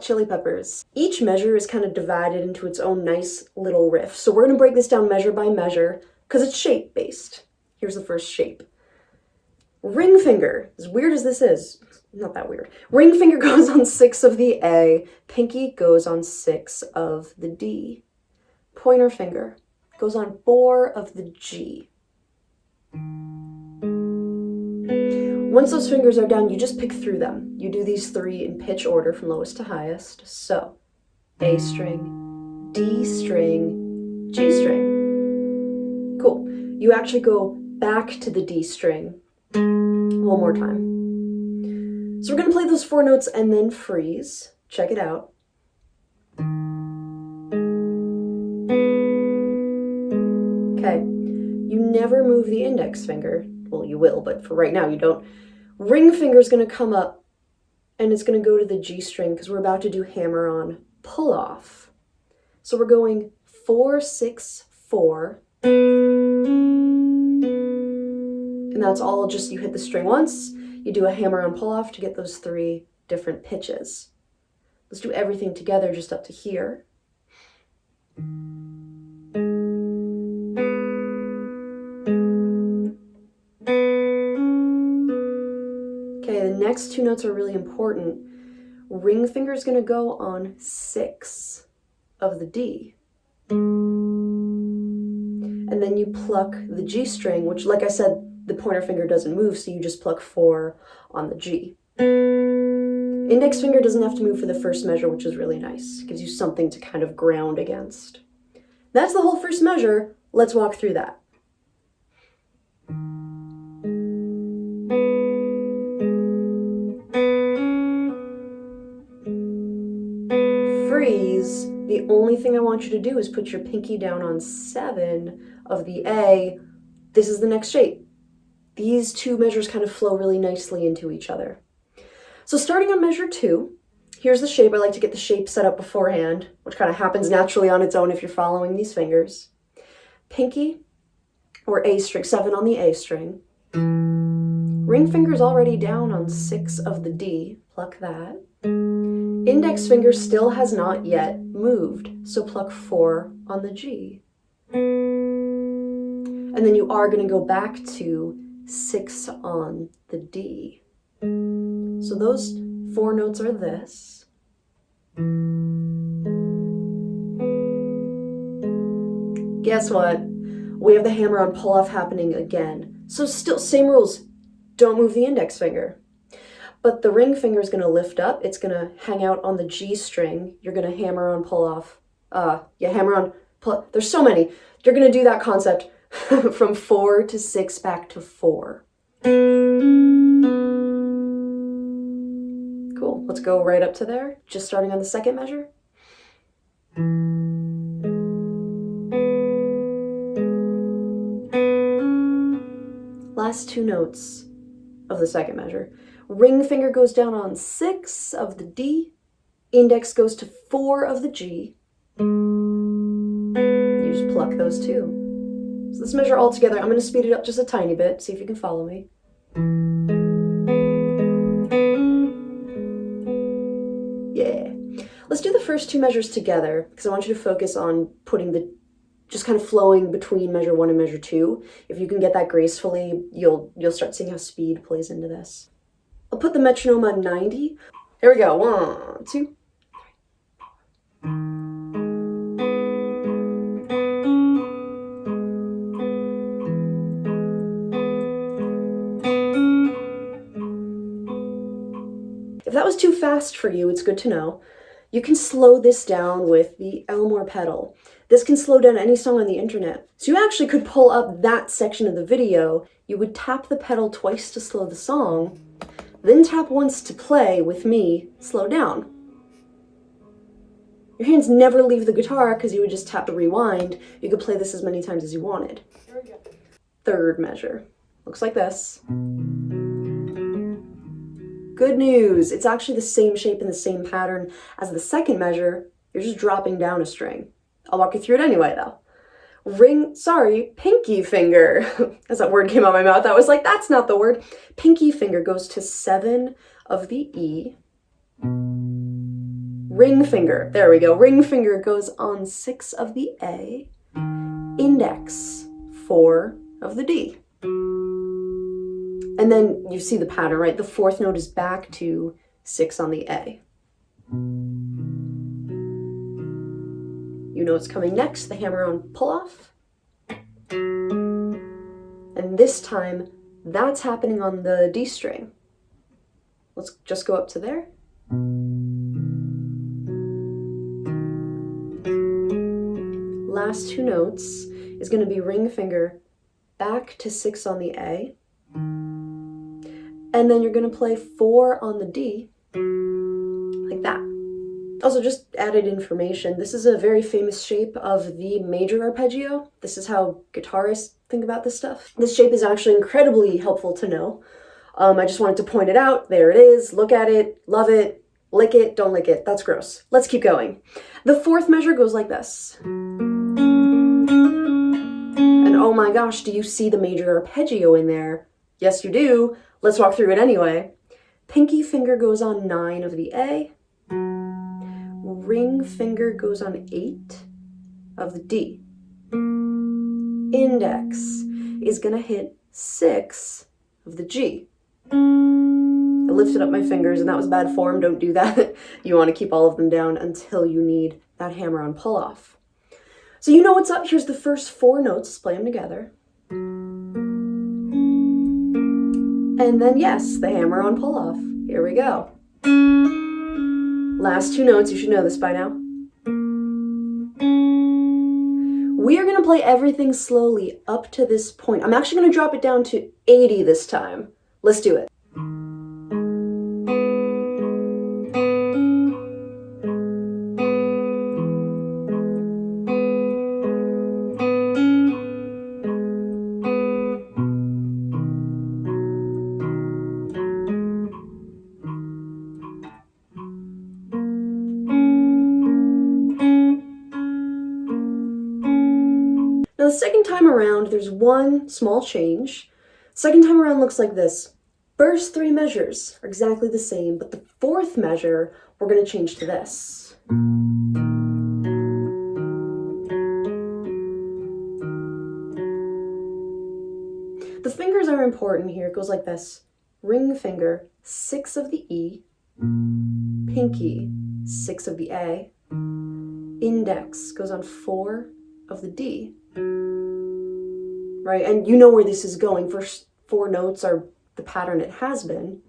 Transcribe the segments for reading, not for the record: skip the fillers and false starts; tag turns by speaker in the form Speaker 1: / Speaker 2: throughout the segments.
Speaker 1: Hot Chili Peppers. Each measure is kind of divided into its own nice little riff. So we're going to break this down measure by measure because it's shape-based. Here's the first shape. Ring finger, as weird as this is, not that weird. Ring finger goes on 6 of the A, pinky goes on 6 of the D. Pointer finger goes on 4 of the G. Once those fingers are down, you just pick through them. You do these 3 in pitch order from lowest to highest. So, A string, D string, G string. Cool. You actually go back to the D string one more time. So we're going to play those 4 notes and then freeze. Check it out. Okay. You never move the index finger. Well, you will, but for right now you don't. Ring finger is going to come up and it's going to go to the G string because we're about to do hammer-on pull-off. So we're going 4, 6, 4. And that's all just you hit the string once, you do a hammer-on pull-off to get those 3 different pitches. Let's do everything together just up to here. The next 2 notes are really important. Ring finger is going to go on 6 of the D. And then you pluck the G string, which, like I said, the pointer finger doesn't move, so you just pluck 4 on the G. Index finger doesn't have to move for the first measure, which is really nice. It gives you something to kind of ground against. That's the whole first measure. Let's walk through that. Freeze. The only thing I want you to do is put your pinky down on 7 of the A. This is the next shape. These 2 measures kind of flow really nicely into each other. So starting on measure 2, here's the shape. I like to get the shape set up beforehand, which kind of happens naturally on its own if you're following these fingers. Pinky, or A string, 7 on the A string. Ring finger's already down on 6 of the D, pluck that. Index finger still has not yet moved, so pluck 4 on the G. And then you are going to go back to 6 on the D. So those 4 notes are this. Guess what? We have the hammer-on pull-off happening again. So still, same rules. Don't move the index finger. But the ring finger is going to lift up. It's going to hang out on the G string. You're going to hammer-on pull-off. Hammer-on pull. There's so many. You're going to do that concept from 4 to 6 back to 4. Cool. Let's go right up to there. Just starting on the second measure. Last 2 notes of the second measure. Ring finger goes down on 6 of the D. Index goes to 4 of the G. You just pluck those 2. So let's measure all together. I'm going to speed it up just a tiny bit. See if you can follow me. Yeah. Let's do the first 2 measures together because I want you to focus on putting the just kind of flowing between measure 1 and measure 2. If you can get that gracefully, you'll start seeing how speed plays into this. I'll put the metronome on 90. Here we go. 1, 2, 3. If that was too fast for you, it's good to know. You can slow this down with the Elmore pedal. This can slow down any song on the internet. So you actually could pull up that section of the video. You would tap the pedal twice to slow the song, then tap once to play with me, slow down. Your hands never leave the guitar because you would just tap the rewind. You could play this as many times as you wanted. Here we go. Third measure. Looks like this. Good news, it's actually the same shape and the same pattern as the second measure. You're just dropping down a string. I'll walk you through it anyway though. Pinky finger. As that word came out of my mouth, I was like, that's not the word. Pinky finger goes to 7 of the E. Ring finger, there we go. Ring finger goes on 6 of the A, index 4 of the D. And then you see the pattern, right? The 4th note is back to 6 on the A. You know what's coming next, the hammer-on pull-off. And this time, that's happening on the D string. Let's just go up to there. Last 2 notes is going to be ring finger back to 6 on the A. And then you're going to play 4 on the D, like that. Also, just added information, this is a very famous shape of the major arpeggio. This is how guitarists think about this stuff. This shape is actually incredibly helpful to know. I just wanted to point it out. There it is. Look at it, love it, lick it, don't lick it. That's gross. Let's keep going. The 4th measure goes like this. And oh my gosh, do you see the major arpeggio in there? Yes, you do. Let's walk through it anyway. Pinky finger goes on 9 of the A. Ring finger goes on 8 of the D. Index is going to hit 6 of the G. I lifted up my fingers and that was bad form. Don't do that. You want to keep all of them down until you need that hammer-on pull-off. So you know what's up. Here's the first 4 notes. Let's play them together. And then yes, the hammer-on pull-off. Here we go. Last 2 notes, you should know this by now. We are going to play everything slowly up to this point. I'm actually going to drop it down to 80 this time. Let's do it. Now the second time around, there's one small change. Second time around looks like this. First 3 measures are exactly the same, but the 4th measure, we're going to change to this. The fingers are important here. It goes like this. Ring finger, 6 of the E. Pinky, 6 of the A. Index goes on 4 of the D. Right, and you know where this is going. First 4 notes are the pattern it has been.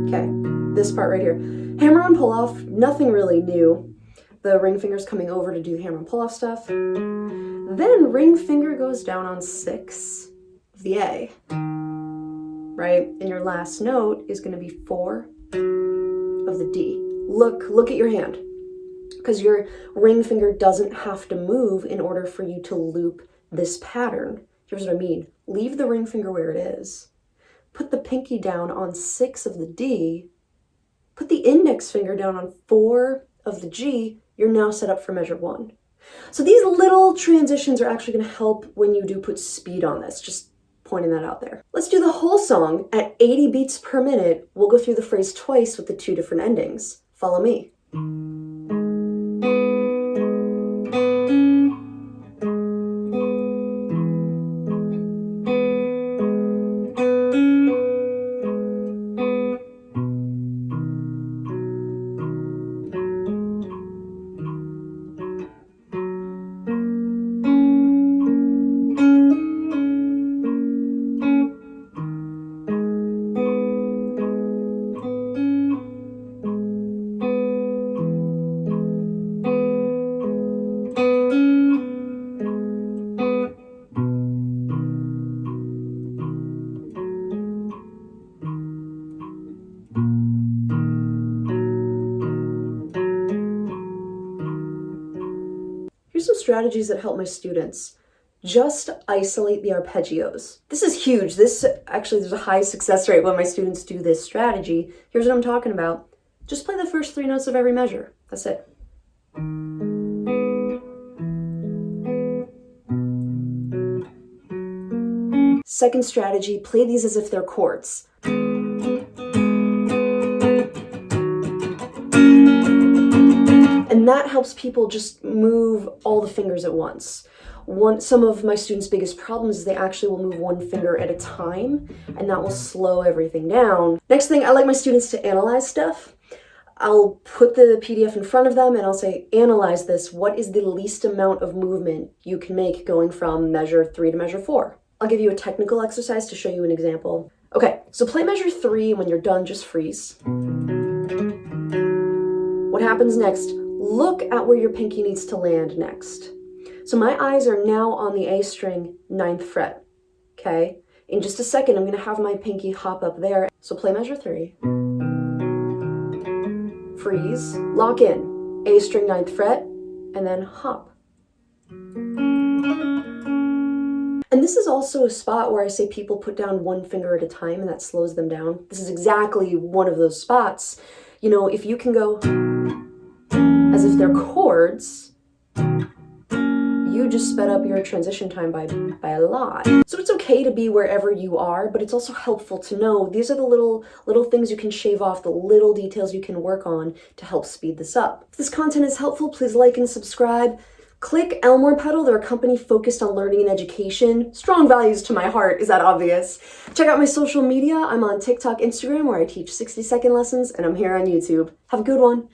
Speaker 1: Okay, this part right here. Hammer-on pull-off, nothing really new. The ring finger's coming over to do the hammer-on pull-off stuff. Then ring finger goes down on 6 of the A. Right, and your last note is going to be 4 of the D. Look at your hand. Because your ring finger doesn't have to move in order for you to loop this pattern. Here's what I mean. Leave the ring finger where it is. Put the pinky down on 6 of the D. Put the index finger down on 4 of the G. You're now set up for measure 1. So these little transitions are actually going to help when you do put speed on this. Just pointing that out there. Let's do the whole song at 80 beats per minute. We'll go through the phrase twice with the 2 different endings. Follow me. Here's some strategies that help my students. Just isolate the arpeggios. This is huge. There's a high success rate when my students do this strategy. Here's what I'm talking about. Just play the first 3 notes of every measure. That's it. Second strategy, play these as if they're chords. And that helps people just move all the fingers at once. Some of my students' biggest problems is they actually will move one finger at a time, and that will slow everything down. Next thing, I like my students to analyze stuff. I'll put the PDF in front of them and I'll say, analyze this. What is the least amount of movement you can make going from measure 3 to measure 4? I'll give you a technical exercise to show you an example. Okay, so play measure 3, and when you're done, just freeze. What happens next? Look at where your pinky needs to land next. So my eyes are now on the A string, 9th fret, okay? In just a second, I'm gonna have my pinky hop up there. So play measure 3. Freeze, lock in, A string, 9th fret, and then hop. And this is also a spot where I say people put down one finger at a time, and that slows them down. This is exactly one of those spots. You know, if you can go as if they're chords, you just sped up your transition time by a lot. So it's okay to be wherever you are, but it's also helpful to know these are the little things you can shave off, the little details you can work on to help speed this up. If this content is helpful, please like and subscribe. Click Elmore Pedal. They're a company focused on learning and education. Strong values to my heart, is that obvious? Check out my social media. I'm on TikTok, Instagram, where I teach 60-second lessons, and I'm here on YouTube. Have a good one.